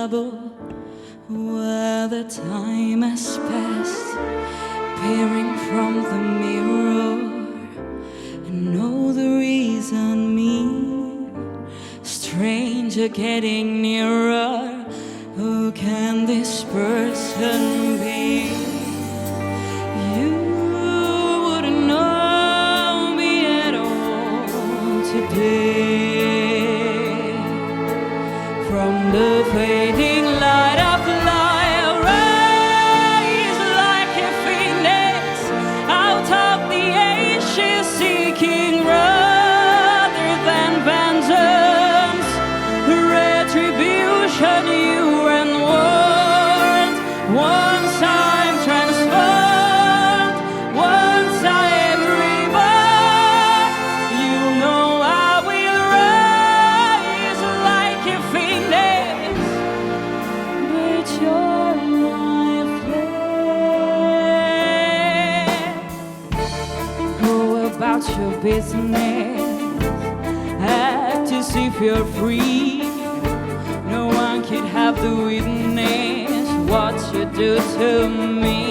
trouble, where the time has passed, peering from the mirror, and know the reason me, stranger getting nearer. Who can this person be? You wouldn't know me at all today. From the fading light of light, rise like a phoenix out of the ashes, seeking rather than vengeance, retribution. You and words, once I'm transformed, once I am reborn. You know I will rise like a phoenix, but you're my flame. Go about your business, act as if you're free. No one can have the witness what you do to me.